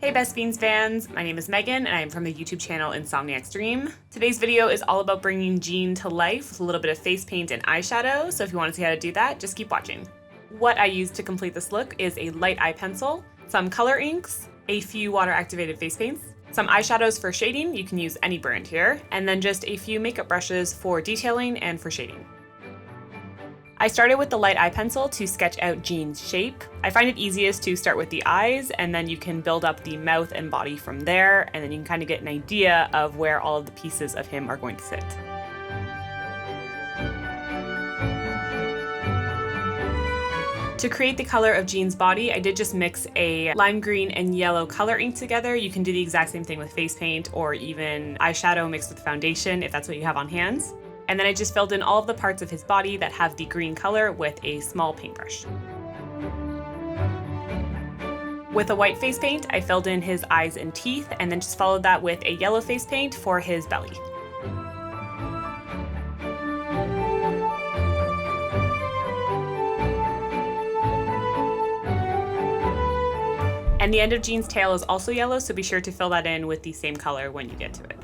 Hey Best Fiends fans, my name is Megan and I am from the YouTube channel NsomniaksDream. Today's video is all about bringing Jean to life with a little bit of face paint and eyeshadow, so if you want to see how to do that, just keep watching. What I used to complete this look is a light eye pencil, some color inks, a few water activated face paints, some eyeshadows for shading, you can use any brand here, and then just a few makeup brushes for detailing and for shading. I started with the light eye pencil to sketch out Jean's shape. I find it easiest to start with the eyes, and then you can build up the mouth and body from there, and then you can kind of get an idea of where all of the pieces of him are going to sit. To create the color of Jean's body, I did just mix a lime green and yellow color ink together. You can do the exact same thing with face paint or even eyeshadow mixed with foundation if that's what you have on hands. And then I just filled in all of the parts of his body that have the green color with a small paintbrush. With a white face paint, I filled in his eyes and teeth, and then just followed that with a yellow face paint for his belly. And the end of Jean's tail is also yellow, so be sure to fill that in with the same color when you get to it.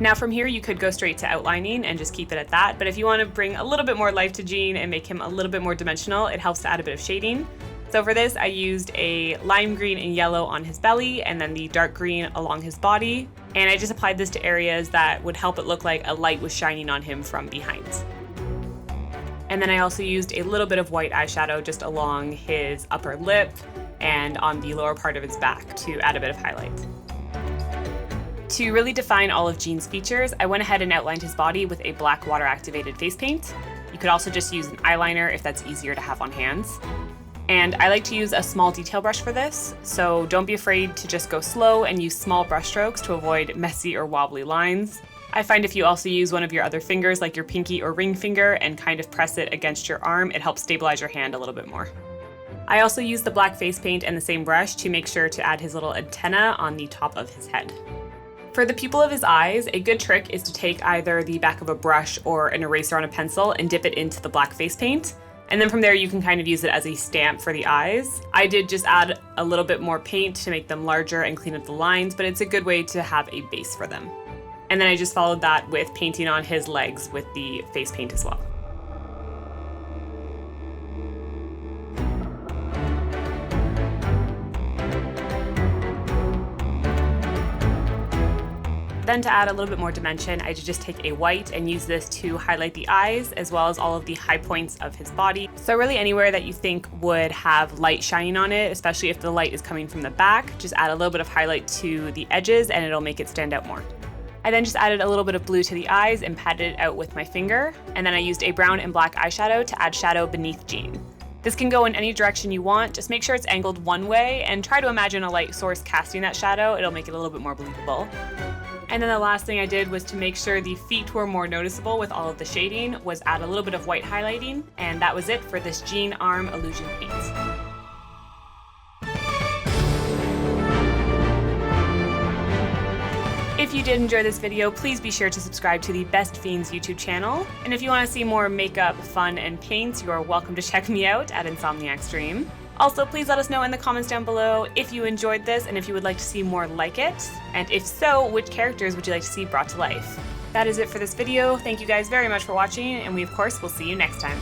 Now from here you could go straight to outlining and just keep it at that, but if you want to bring a little bit more life to Jean and make him a little bit more dimensional, it helps to add a bit of shading. So for this I used a lime green and yellow on his belly and then the dark green along his body, and I just applied this to areas that would help it look like a light was shining on him from behind. And then I also used a little bit of white eyeshadow just along his upper lip and on the lower part of his back to add a bit of highlight. To really define all of Jean's features, I went ahead and outlined his body with a black water activated face paint. You could also just use an eyeliner if that's easier to have on hands. And I like to use a small detail brush for this, so don't be afraid to just go slow and use small brush strokes to avoid messy or wobbly lines. I find if you also use one of your other fingers like your pinky or ring finger and kind of press it against your arm, it helps stabilize your hand a little bit more. I also used the black face paint and the same brush to make sure to add his little antenna on the top of his head. For the pupil of his eyes, a good trick is to take either the back of a brush or an eraser on a pencil and dip it into the black face paint. And then from there you can kind of use it as a stamp for the eyes. I did just add a little bit more paint to make them larger and clean up the lines, but it's a good way to have a base for them. And then I just followed that with painting on his legs with the face paint as well. Then to add a little bit more dimension, I just take a white and use this to highlight the eyes as well as all of the high points of his body. So really anywhere that you think would have light shining on it, especially if the light is coming from the back, just add a little bit of highlight to the edges and it'll make it stand out more. I then just added a little bit of blue to the eyes and patted it out with my finger, and then I used a brown and black eyeshadow to add shadow beneath Jean. This can go in any direction you want, just make sure it's angled one way and try to imagine a light source casting that shadow, it'll make it a little bit more believable. And then the last thing I did was to make sure the feet were more noticeable with all of the shading, was add a little bit of white highlighting, and that was it for this Jean arm illusion paint. If you did enjoy this video, please be sure to subscribe to the Best Fiends YouTube channel. And if you want to see more makeup, fun, and paints, you are welcome to check me out at NsomniaksDream. Also, please let us know in the comments down below if you enjoyed this and if you would like to see more like it. And if so, which characters would you like to see brought to life? That is it for this video. Thank you guys very much for watching, and we of course will see you next time.